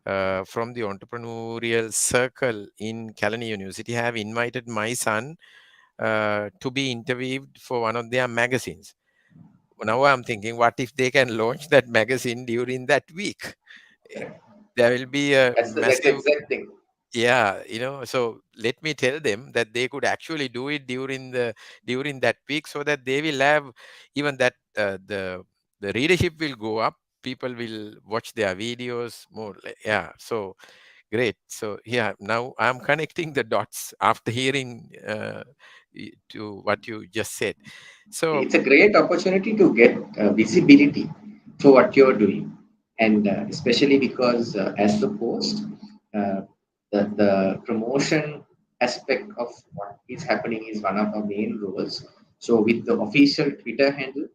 [SPEAKER 1] from the entrepreneurial circle in Kalani University have invited my son to be interviewed for one of their magazines. Now I'm thinking, what if they can launch that magazine during that week? Eh, There will be a
[SPEAKER 2] That's the
[SPEAKER 1] massive,
[SPEAKER 2] exact thing.
[SPEAKER 1] yeah, so let me tell them that they could actually do it during that week, so that they will have even that the readership will go up. People will watch their videos more. Yeah, so great. So yeah, now I'm connecting the dots after hearing to what you just said. So
[SPEAKER 2] It's a great opportunity to get visibility for what you're doing, and especially because as the host, uh, the promotion aspect of what is happening is one of our main roles. So with the official Twitter handle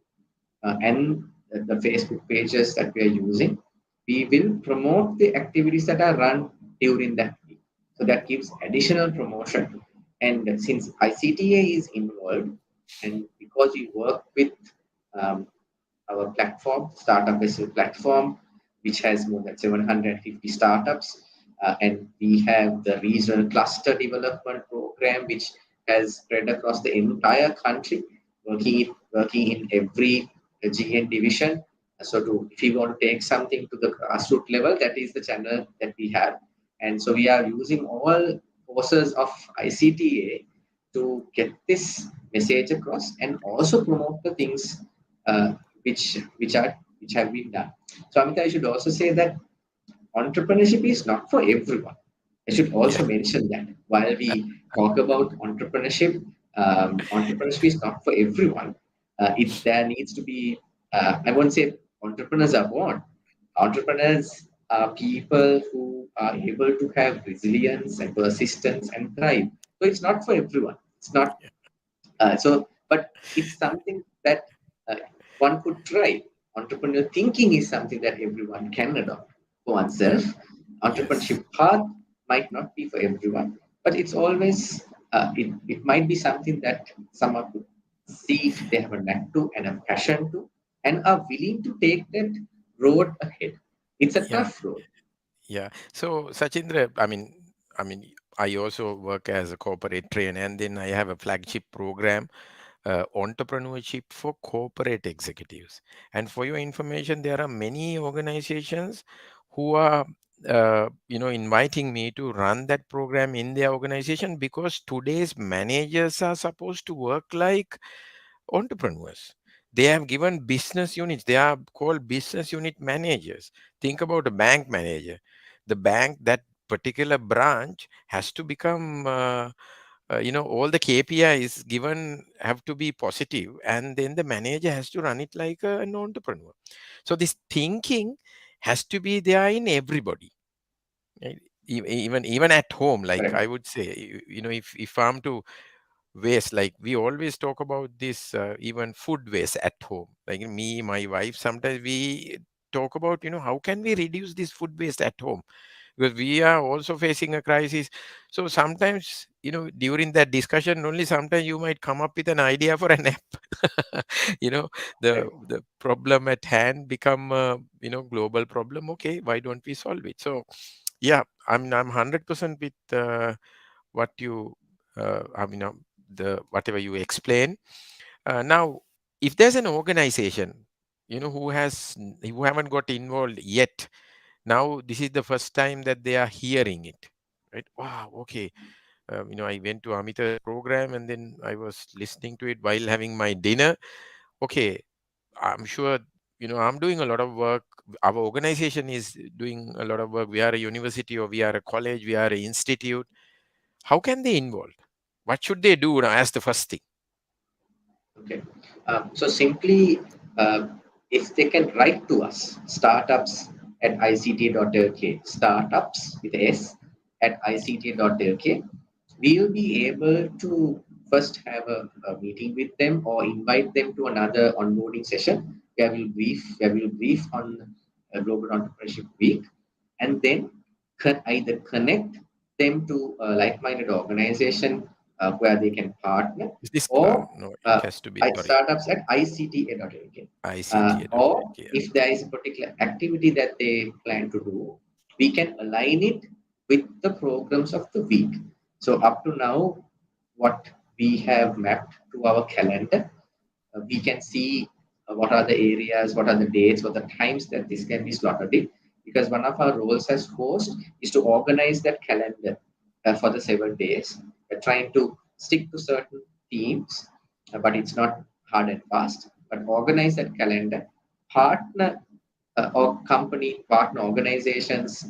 [SPEAKER 2] and the Facebook pages that we are using, we will promote the activities that are run during that week. So that gives additional promotion. And since ICTA is involved, and because we work with um, our platform, Startup Vessel platform, which has more than 750 startups. And we have the regional cluster development program, which has spread across the entire country, working in every GN division. So, if you want to take something to the grassroots level, that is the channel that we have. And so, we are using all forces of ICTA to get this message across and also promote the things uh, which have been done. So Amita, I should also say that entrepreneurship is not for everyone. I should
[SPEAKER 1] yeah,
[SPEAKER 2] also mention that while we talk about entrepreneurship, entrepreneurship is not for everyone. There needs to be. I won't say entrepreneurs are born. Entrepreneurs are people who are able to have resilience and persistence and thrive. So it's not for everyone. It's not but it's something that uh, one could try. Entrepreneurial thinking is something that everyone can adopt for
[SPEAKER 1] yeah,
[SPEAKER 2] oneself.
[SPEAKER 1] yes,
[SPEAKER 2] Entrepreneurship path might not be for everyone, but it's always it might be something that someone could see if they have a knack to and a passion to and are willing to take that road ahead. It's a
[SPEAKER 1] yeah.
[SPEAKER 2] tough road.
[SPEAKER 1] Yeah. So Sachindra, I mean, I also work as a corporate trainer, and then I have a flagship program, entrepreneurship for corporate executives. And for your information, there are many organizations who are, inviting me to run that program in their organization, because today's managers are supposed to work like entrepreneurs. They have given business units. They are called business unit managers. Think about a bank manager. The bank, that particular branch has to become, all the KPIs given have to be positive, and then the manager has to run it like an entrepreneur. So this thinking has to be there in everybody. Right? Even at home, like
[SPEAKER 2] Correct.
[SPEAKER 1] I would say, if I'm to waste, like we always talk about this, even food waste at home, like me, my wife, sometimes we talk about, how can we reduce this food waste at home, because we are also facing a crisis. So sometimes, during that discussion only, sometimes you might come up with an idea for an app. you know the problem at hand become a, global problem. Okay, why don't we solve it? So yeah, I'm 100% with what you the whatever you explain. Now, if there's an organization, who haven't got involved yet, now this is the first time that they are hearing it, right? Wow, okay. I went to Amita's program, and then I was listening to it while having my dinner. Okay, I'm sure, I'm doing a lot of work. Our organization is doing a lot of work. We are a university, or we are a college, we are an institute. How can they involve? What should they do now as the first thing?
[SPEAKER 2] Okay. So simply, uh, if they can write to us, startups at ICTA.lk, startups with S at ICTA.lk. We will be able to first have a meeting with them or invite them to another onboarding session where we'll brief on Global Entrepreneurship Week, and then either connect them to a like-minded organization where they can partner,
[SPEAKER 1] Is this
[SPEAKER 2] or
[SPEAKER 1] no? It has to be, sorry,
[SPEAKER 2] startups at ICTA.lk. Or
[SPEAKER 1] ICTA.lk. Yeah.
[SPEAKER 2] if there is a particular activity that they plan to do, we can align it with the programs of the week. So up to now, what we have mapped to our calendar, we can see what are the areas, what are the dates, what are the times that this can be slotted in. Because one of our roles as host is to organize that calendar for the 7 days. We're trying to stick to certain themes, but it's not hard and fast. But organize that calendar, partner or company partner organizations,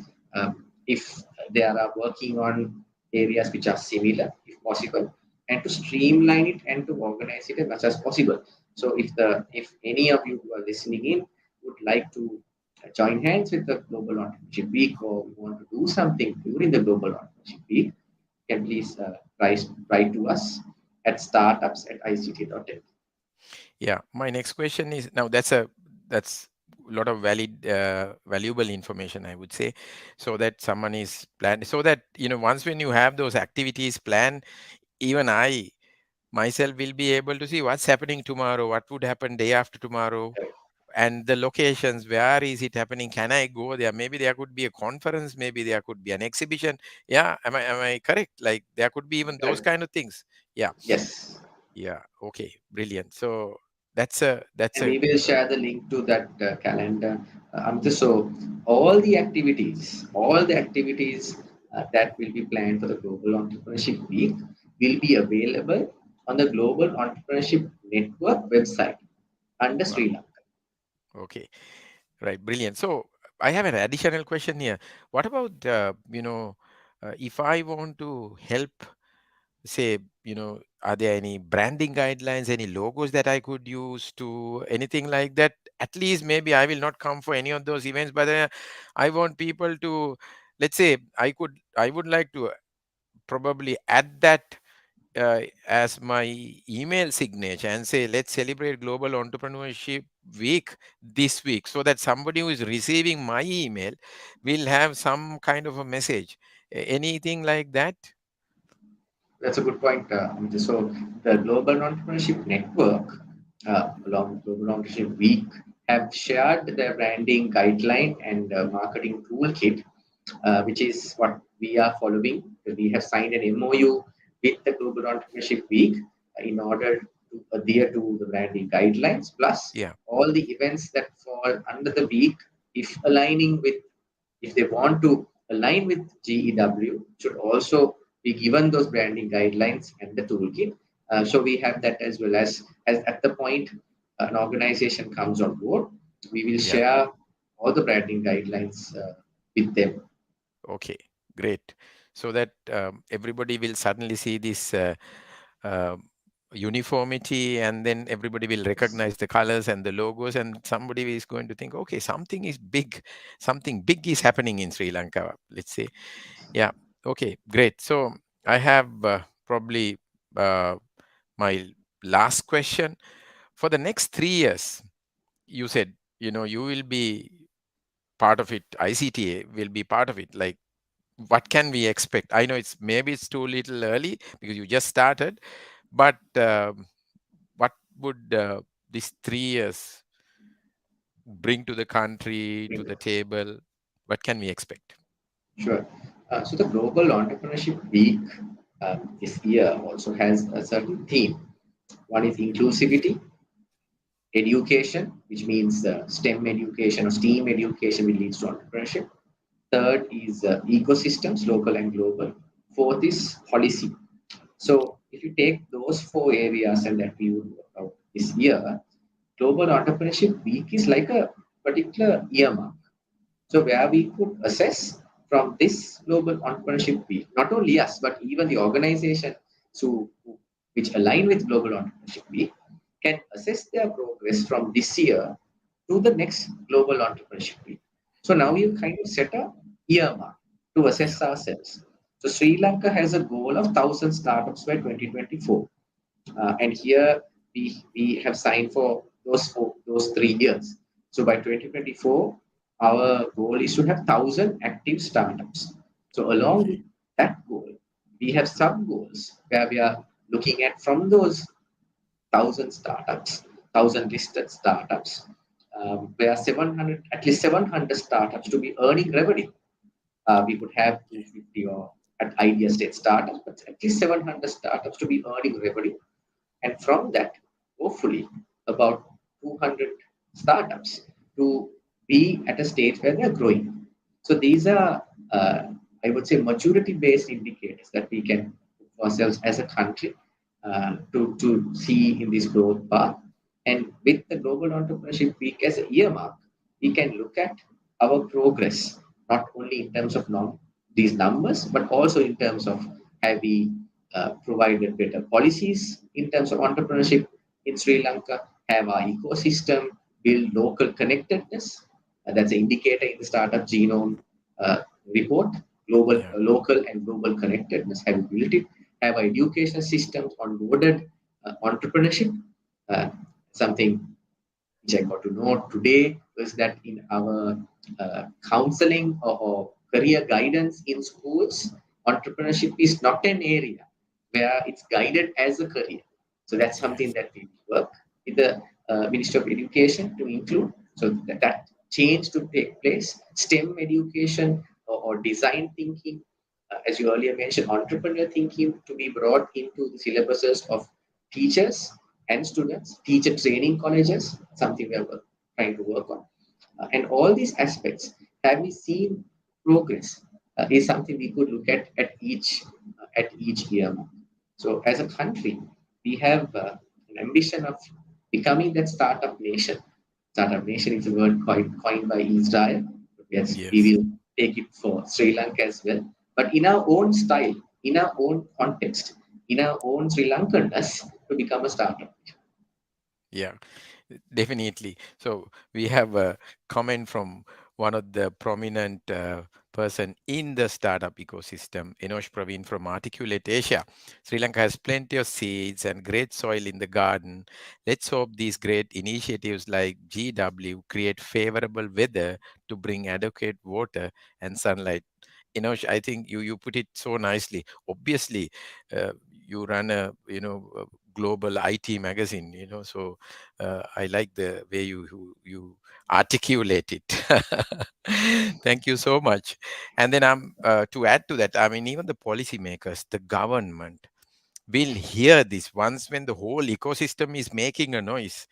[SPEAKER 2] if they are working on areas which are similar, if possible, and to streamline it and to organize it as much as possible. So if any of you who are listening in would like to join hands with the Global Entrepreneurship Week, or want to do something during the Global Entrepreneurship Week, can please write to us at startups at ict.in.
[SPEAKER 1] Yeah. My next question is, now that's a lot of valuable information, I would say, so that someone is planned, so that once when you have those activities planned, even I myself will be able to see what's happening tomorrow, what would happen day after tomorrow, and the locations, where is it happening, can I go there, maybe there could be a conference, maybe there could be an exhibition. Yeah, am I correct? Like there could be even those kind of things. Yeah.
[SPEAKER 2] Yes.
[SPEAKER 1] Yeah. Okay, brilliant. So that's
[SPEAKER 2] And
[SPEAKER 1] a
[SPEAKER 2] we will share the link to that calendar. So all the activities that will be planned for the Global Entrepreneurship Week will be available on the Global Entrepreneurship Network website under
[SPEAKER 1] wow.
[SPEAKER 2] Sri Lanka.
[SPEAKER 1] Okay, right, brilliant. So I have an additional question here. What about if I want to help, say, are there any branding guidelines, any logos that I could use, to anything like that? At least maybe I will not come for any of those events, but I want people to, let's say, I would like to probably add that as my email signature and say, let's celebrate Global Entrepreneurship Week this week, so that somebody who is receiving my email will have some kind of a message. Anything like that?
[SPEAKER 2] That's a good point. So the Global Entrepreneurship Network, along with Global Entrepreneurship Week, have shared their branding guideline and marketing toolkit, which is what we are following. We have signed an MOU with the Global Entrepreneurship Week in order to adhere to the branding guidelines, plus
[SPEAKER 1] Yeah.
[SPEAKER 2] all the events that fall under the week, if aligning with, if they want to align with GEW, should also be given those branding guidelines and the toolkit. So we have that as well, as at the point an organization comes on board, we will
[SPEAKER 1] Yeah.
[SPEAKER 2] share all the branding guidelines with them.
[SPEAKER 1] Okay, great. So that everybody will suddenly see this uh, uniformity, and then everybody will
[SPEAKER 2] Yes.
[SPEAKER 1] recognize the colors and the logos, and somebody is going to think, okay, something big is happening in Sri Lanka, let's say. Yeah. Okay, great. So I have probably uh, my last question. For the next 3 years, you said, you will be part of it. ICTA will be part of it. Like, what can we expect? I know it's too little early because you just started, but what would these 3 years bring to the country, to the table? What can we expect?
[SPEAKER 2] Sure. So the Global Entrepreneurship Week this year also has a certain theme. One is inclusivity, education, which means STEM education or STEAM education, which leads to entrepreneurship. Third is ecosystems, local and global. Fourth is policy. So if you take those four areas and that we would work out this year, Global Entrepreneurship Week is like a particular earmark. So where we could assess from this Global Entrepreneurship Week, not only us, but even the organizations which align with Global Entrepreneurship Week, can assess their progress from this year to the next Global Entrepreneurship Week. So now
[SPEAKER 1] Mm.
[SPEAKER 2] you kind of set a earmark to
[SPEAKER 1] Yeah.
[SPEAKER 2] assess ourselves. So Sri Lanka has a goal of 1,000 startups by 2024. And here we have signed for those 3 years. So by 2024, our goal is to have 1,000 active startups. So along
[SPEAKER 1] Okay.
[SPEAKER 2] with that goal, we have sub goals where we are looking at from those 1,000 listed startups, where 700 at least 700 startups to be earning revenue. We could have
[SPEAKER 1] Okay.
[SPEAKER 2] 250 or at idea state startups, but at least 700 startups to be earning revenue, and from that, hopefully, about 200 startups to be at a stage where they're growing. So these are, I would say, maturity-based indicators that we can put for ourselves as a country to see in this growth path. And with the Global Entrepreneurship Week as a earmark, we can look at our progress, not only in terms of these numbers, but also in terms of have we provided better policies in terms of entrepreneurship in Sri Lanka, have our ecosystem build local connectedness. That's an indicator in the startup genome uh, report.
[SPEAKER 1] Yeah.
[SPEAKER 2] Local and global connectedness. Have we built it? Have our education systems onboarded entrepreneurship? Uh, Something which I got to know today was that in our counseling or career guidance in schools, entrepreneurship is not an area where it's guided as a career. So that's something
[SPEAKER 1] Yes.
[SPEAKER 2] that we work with the Ministry of Education to include. So that change to take place, STEM education or design thinking, as you earlier mentioned, entrepreneur thinking to be brought into the syllabuses of teachers and students, teacher training colleges, something we are trying to work on. And all these aspects, have we seen progress? Is something we could look at each year. So as a country, we have an ambition of becoming that startup nation. Startup nation is a word coined by Israel. But yes, we
[SPEAKER 1] Yes.
[SPEAKER 2] will take it for Sri Lanka as well. But in our own style, in our own context, in our own Sri Lankanness, to become a startup.
[SPEAKER 1] Yeah. Definitely. So we have a comment from one of the prominent person in the startup ecosystem, Enosh Praveen from Articulate Asia. Sri Lanka has plenty of seeds and great soil in the garden. Let's hope these great initiatives like GW create favorable weather to bring adequate water and sunlight. Enosh, I think you put it so nicely. Obviously, you run a global IT magazine, so I like the way you articulate it. Thank you so much. And then to add to that, I mean, even the policymakers, the government will hear this once when the whole ecosystem is making a noise,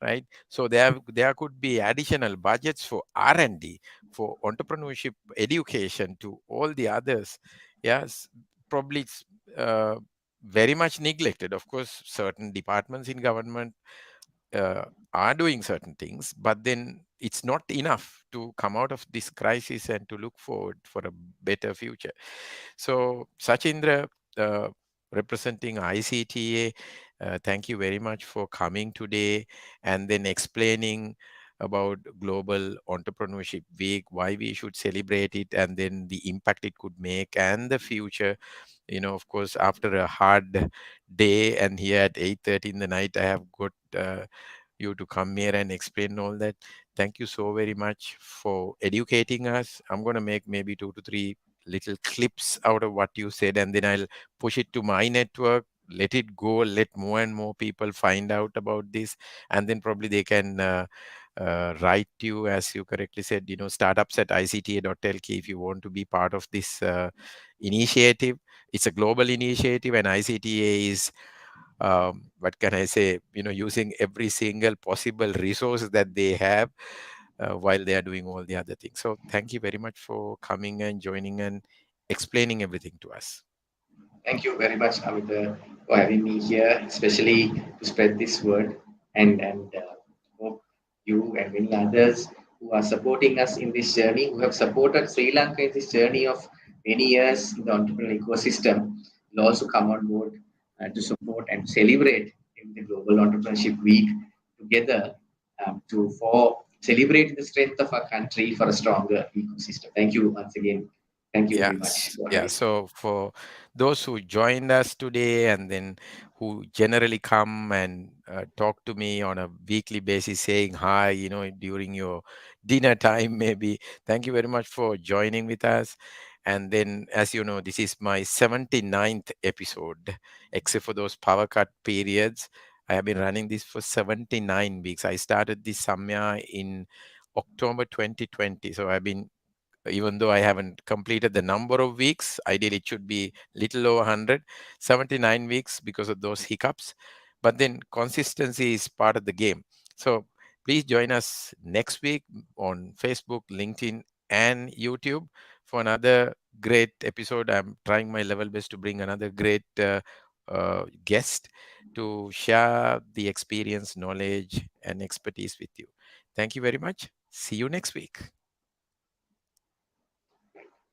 [SPEAKER 1] right? So there could be additional budgets for R&D, for entrepreneurship education, to all the others. Yes, probably it's very much neglected. Of course, certain departments in government uh, are doing certain things, but then it's not enough to come out of this crisis and to look forward for a better future. So, Sachindra, uh, representing ICTA, thank you very much for coming today and then explaining about Global Entrepreneurship Week, why we should celebrate it, and then the impact it could make and the future. Of course, after a hard day and here at 8:30 in the night, I have got you to come here and explain all that. Thank you so very much for educating us. I'm going to make maybe 2 to 3 little clips out of what you said, and then I'll push it to my network, let it go, let more and more people find out about this, and then probably they can write you, as you correctly said, startups at icta.lk if you want to be part of this initiative. It's a global initiative, and ICTA is what can I say, using every single possible resource that they have while they are doing all the other things. So thank you very much for coming and joining and explaining everything to us.
[SPEAKER 2] Thank you very much, Amita, for having me here, especially to spread this word and hope you and many others who are supporting us in this journey, who have supported Sri Lanka in this journey of many years in the entrepreneurial ecosystem, will also come on board to support and celebrate in the Global Entrepreneurship Week together to for celebrate the strength of our country for a stronger ecosystem. Thank you once again. Thank you very much for
[SPEAKER 1] Yeah.
[SPEAKER 2] having me.
[SPEAKER 1] So for those who joined us today and then who generally come and talk to me on a weekly basis, saying hi, during your dinner time, maybe. Thank you very much for joining with us. And then, as you know, this is my 79th episode, except for those power cut periods. I have been running this for 79 weeks. I started this Samya in October 2020. So I've been, even though I haven't completed the number of weeks, ideally it should be little over 100, 79 weeks because of those hiccups. But then consistency is part of the game. So please join us next week on Facebook, LinkedIn, and YouTube for another great episode. I'm trying my level best to bring another great guest to share the experience, knowledge, and expertise with you. Thank you very much. See you next week.